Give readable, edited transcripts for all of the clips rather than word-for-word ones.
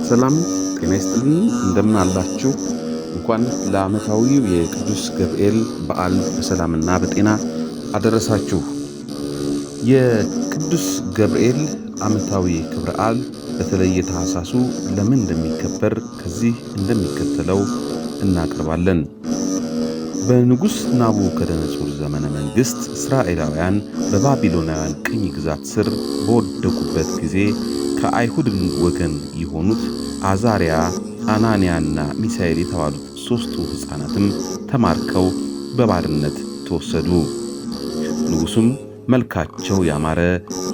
ሰላም ጤና ይስጥልኝ። እንደምን አላችሁ? እንኳን ለዓመታዊው የቅዱስ ገብርኤል በዓል በሰላምና በጤና አደረሳችሁ። የቅዱስ ገብርኤል ዓመታዊ ክብረ በዓል በተለየ ታኅሳሱ ለምን እንደሚከበር ከዚህ እንደሚከተለው እናቀርባለን። በንጉሥ ናቡከደነፆር ዘመነ መንግሥት እስራኤላውያን በባቢሎናውያን ቅኝ ግዛት ስር በወደቁበት ጊዜ ከአይሁድ ወገን የሆኑት አዛርያ፣ አናንያና ሚሳኤል የተባሉት ሦስቱ ሕፃናትም ተማርከው በባርነት ተወሰዱ። ንጉሡም መልካቸው ያማረ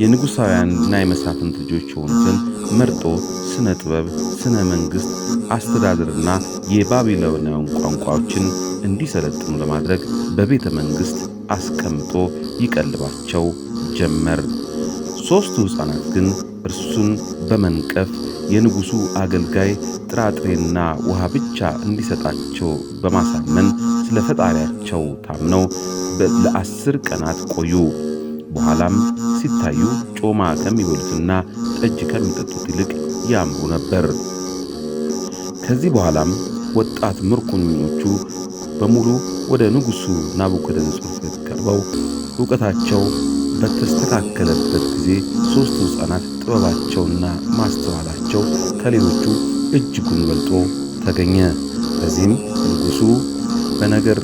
የንጉሣውያንና የመሳፍንት ልጆች የሆኑትን መርጦ ስነ ጥበብ፣ ስነ መንግሥት፣ አስተዳደርና የባቢሎናውያን ቋንቋዎችን እንዲሰለጥኑ ለማድረግ በቤተ መንግሥት አስቀምጦ ይቀልባቸው ጀመር። ሦስቱ ሕፃናት ግን እርሱን በመንቀፍ የንጉሡ አገልጋይ ጥራጥሬና ውሃ ብቻ እንዲሰጣቸው በማሳመን ስለ ፈጣሪያቸው ታምነው ለ10 ቀናት ቆዩ። በኋላም ሲታዩ ጮማ ከሚበሉትና ጠጅ ከሚጠጡት ይልቅ ያምሩ ነበር። ከዚህ በኋላም ወጣት ምርኮኞቹ በሙሉ ወደ ንጉሡ ናቡከደነፆር ፊት ቀርበው ዕውቀታቸው በተስተካከለበት ጊዜ ሦስቱ ሕፃናት ጥበባቸውና ማስተዋላቸው ከሌሎቹ እጅጉን በልጦ ተገኘ። በዚህም ንጉሡ በነገር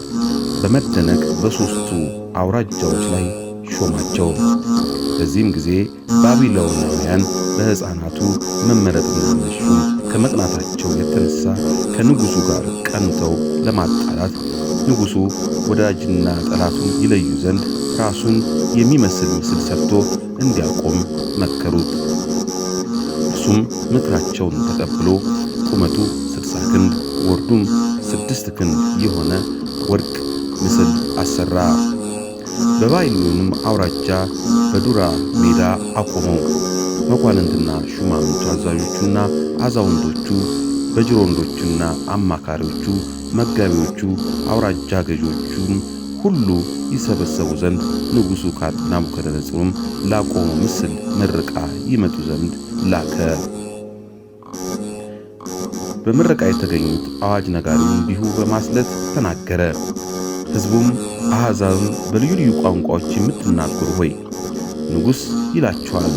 በመደነቅ በሦስቱ አውራጃዎች ላይ ሾማቸው። በዚህም ጊዜ ባቢሎናውያን በሕፃናቱ መመረጥና መሾም ከመቅናታቸው የተነሳ ከንጉሡ ጋር ቀንተው ለማጣላት ንጉሡ ወዳጅና ጠላቱን ይለዩ ዘንድ ራሱን የሚመስል ምስል ሰርቶ እንዲያቆም መከሩት። እርሱም ምክራቸውን ተቀብሎ ቁመቱ 60 ክንድ ወርዱም 6 ክንድ የሆነ ወርቅ ምስል አሰራ። በባቢሎንም አውራጃ በዱራ ሜዳ አቆመው። መኳንንትና ሹማምንቱ፣ አዛዦቹና አዛውንቶቹ፣ በጅሮንዶቹና አማካሪዎቹ፣ መጋቢዎቹ፣ አውራጃ ገዦቹም ሁሉ ይሰበሰቡ ዘንድ ንጉሡ ናቡከደነፆርም ላቆመው ምስል ምረቃ ይመጡ ዘንድ ላከ። በምረቃ የተገኙት አዋጅ ነጋሪው እንዲሁ በማስለት ተናገረ። ሕዝቡም አሕዛብም በልዩ ልዩ ቋንቋዎች የምትናገሩ ሆይ ንጉሥ ይላችኋል፣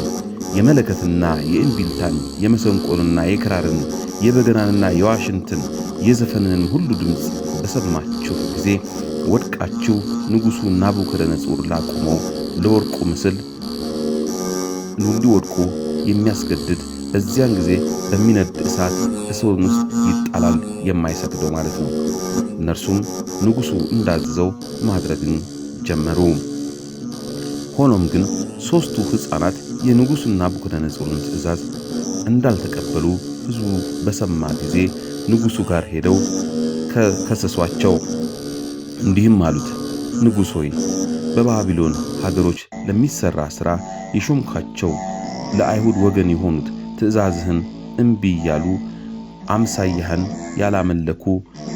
የመለከትና የእንቢልታን የመሰንቆንና የክራርን የበገናንና የዋሽንትን የዘፈንን ሁሉ ድምፅ በሰማችሁ ጊዜ ወድቃችሁ ንጉሡ ናቡከደነፆር ላቆመው ለወርቁ ምስል እንዲወድቁ የሚያስገድድ በዚያን ጊዜ በሚነድ እሳት እቶን ውስጥ ይጣላል፣ የማይሰግደው ማለት ነው። እነርሱም ንጉሡ እንዳዘዘው ማድረግን ጀመሩ። ሆኖም ግን ሦስቱ ሕፃናት የንጉሡን ናቡከደነፆርን ትእዛዝ እንዳልተቀበሉ ሕዝቡ በሰማ ጊዜ ንጉሡ ጋር ሄደው ከሰሷቸው። እንዲህም አሉት፣ ንጉሥ ሆይ በባቢሎን ሀገሮች ለሚሠራ ሥራ የሾምካቸው ለአይሁድ ወገን የሆኑት ትእዛዝህን እምቢ እያሉ አምሳያህን ያላመለኩ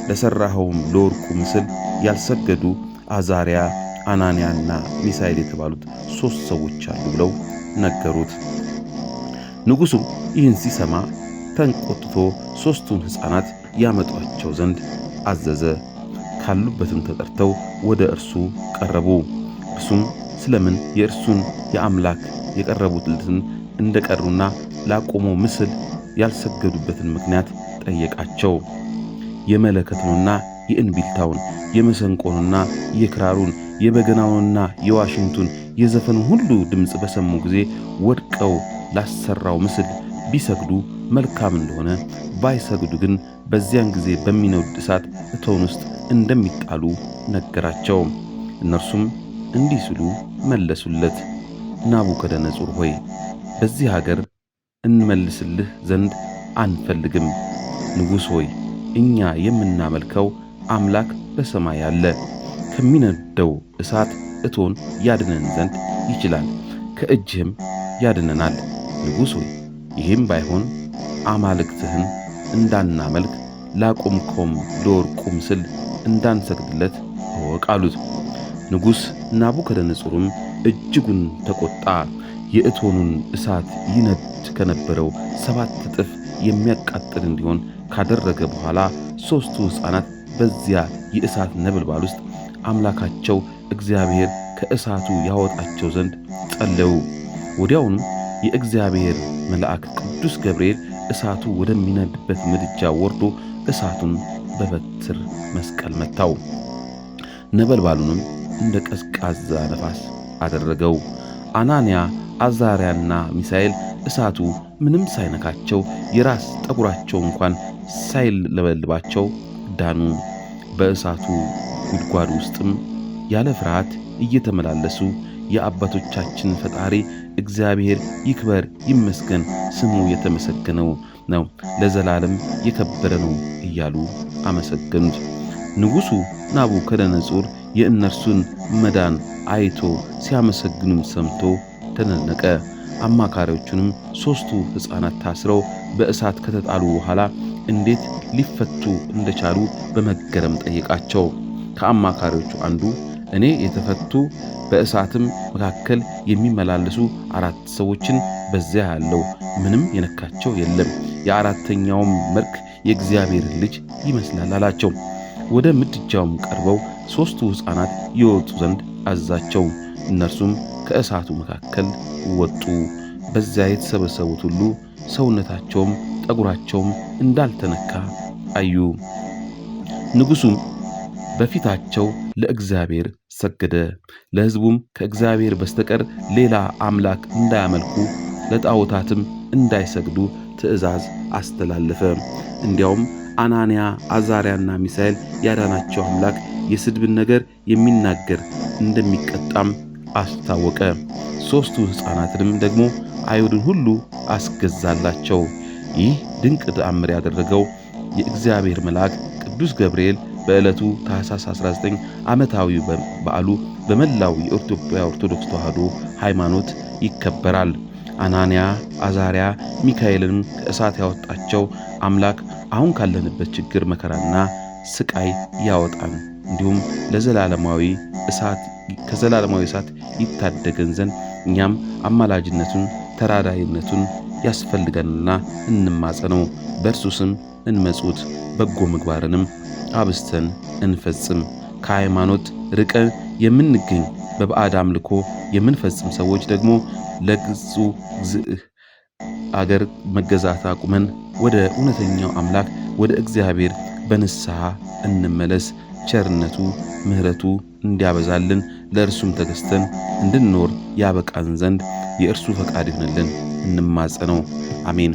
ለሠራኸውም ለወርቁ ምስል ያልሰገዱ አዛርያ፣ አናንያና ሚሳኤል የተባሉት 3 ሰዎች አሉ ብለው ነገሩት። ንጉሡም ይህን ሲሰማ ተንቆጥቶ 3ቱን ሕፃናት ያመጧቸው ዘንድ አዘዘ። ካሉበትም ተጠርተው ወደ እርሱ ቀረቡ። እርሱም ስለምን የእርሱን የአምላክ የቀረቡትን እንደቀሩና ላቆመው ምስል ያልሰገዱበትን ምክንያት ጠየቃቸው። የመለከቱንና የእንቢልታውን የመሰንቆንና የክራሩን የበገናውንና የዋሽንቱን የዘፈኑን ሁሉ ድምፅ በሰሙ ጊዜ ወድቀው ላሰራው ምስል ቢሰግዱ መልካም እንደሆነ፣ ባይሰግዱ ግን በዚያን ጊዜ በሚነድ እሳት እቶን ውስጥ እንደሚጣሉ ነገራቸው። እነርሱም እንዲህ ሲሉ መለሱለት፣ ናቡከደነፆር ሆይ በዚህ ሀገር እንመልስልህ ዘንድ አንፈልግም። ንጉሥ ሆይ እኛ የምናመልከው አምላክ በሰማይ አለ፣ ከሚነደው እሳት እቶን ያድነን ዘንድ ይችላል፣ ከእጅህም ያድነናል። ንጉሥ ሆይ ይህም ባይሆን አማልክትህን እንዳናመልክ ላቆምከውም ለወርቁ ምስል እንዳንሰግድለት እወቅ አሉት። ንጉሥ ናቡከደነፆርም እጅጉን ተቆጣ። የእቶኑን እሳት ይነድ ከነበረው 7 እጥፍ የሚያቃጥል እንዲሆን ካደረገ በኋላ 3ቱ ሕፃናት በዚያ የእሳት ነበልባል ውስጥ አምላካቸው እግዚአብሔር ከእሳቱ ያወጣቸው ዘንድ ጸለዩ። ወዲያውንም የእግዚአብሔር መልአክ ቅዱስ ገብርኤል እሳቱ ወደሚነድበት ምድጃ ወርዶ እሳቱን በበትር መስቀል መታው። ነበልባሉንም እንደ ቀዝቃዛ ነፋስ አደረገው። አናንያ፣ አዛርያና ሚሳኤል እሳቱ ምንም ሳይነካቸው የራስ ጠጉራቸው እንኳን ሳይለበልባቸው ዳኑ። በእሳቱ ጉድጓድ ውስጥም ያለ ፍርሃት እየተመላለሱ የአባቶቻችን ፈጣሪ እግዚአብሔር ይክበር ይመስገን፣ ስሙ የተመሰገነው ነው፣ ለዘላለም የከበረ ነው እያሉ አመሰገኑት። ንጉሡ ናቡከደነፆር የእነርሱን መዳን አይቶ ሲያመሰግኑም ሰምቶ ተደነቀ። አማካሪዎቹንም 3ቱ ሕፃናት ታስረው በእሳት ከተጣሉ በኋላ እንዴት ሊፈቱ እንደቻሉ በመገረም ጠየቃቸው። ከአማካሪዎቹ አንዱ እኔ የተፈቱ በእሳትም መካከል የሚመላለሱ 4 ሰዎችን በዚያ ያለው ምንም የነካቸው የለም፣ የ4ተኛውም መልክ የእግዚአብሔር ልጅ ይመስላል አላቸው። ወደ ምድጃውም ቀርበው 3ቱ ሕፃናት ይወጡ ዘንድ አዛቸው። እነርሱም ከእሳቱ መካከል ወጡ። በዚያ የተሰበሰቡት ሁሉ ሰውነታቸውም ጠጉራቸውም እንዳልተነካ አዩ። ንጉሡም በፊታቸው ለእግዚአብሔር ሰገደ። ለሕዝቡም ከእግዚአብሔር በስተቀር ሌላ አምላክ እንዳያመልኩ ለጣዖታትም እንዳይሰግዱ ትእዛዝ አስተላለፈ። እንዲያውም አናንያ፣ አዛርያና ሚሳኤል ያዳናቸው አምላክ የስድብን ነገር የሚናገር እንደሚቀጣም አስታወቀ። 3ቱ ሕፃናትንም ደግሞ አይሁድን ሁሉ አስገዛላቸው። ይህ ድንቅ ተአምር ያደረገው የእግዚአብሔር መልአክ ቅዱስ ገብርኤል በዕለቱ ታኅሳስ 19 ዓመታዊ በዓሉ በመላው የኢትዮጵያ ኦርቶዶክስ ተዋሕዶ ሃይማኖት ይከበራል። አናንያ፣ አዛርያ፣ ሚካኤልንም ከእሳት ያወጣቸው አምላክ አሁን ካለንበት ችግር መከራና ስቃይ ያወጣን እንዲሁም ከዘላለማዊ እሳት ይታደገን ዘንድ እኛም አማላጅነቱን ተራዳይነቱን ያስፈልገንና እንማጸነው። በእርሱ ስም እንመጹት፣ በጎ ምግባርንም አብስተን እንፈጽም። ከሃይማኖት ርቀን የምንገኝ በባዕድ አምልኮ የምንፈጽም ሰዎች ደግሞ ለግጹ አገር መገዛት አቁመን ወደ እውነተኛው አምላክ ወደ እግዚአብሔር በንስሐ እንመለስ። ቸርነቱ ምሕረቱ እንዲያበዛልን ለእርሱም ተገዝተን እንድንኖር ያበቃን ዘንድ የእርሱ ፈቃድ ይሁንልን። እንማጸነው። አሜን።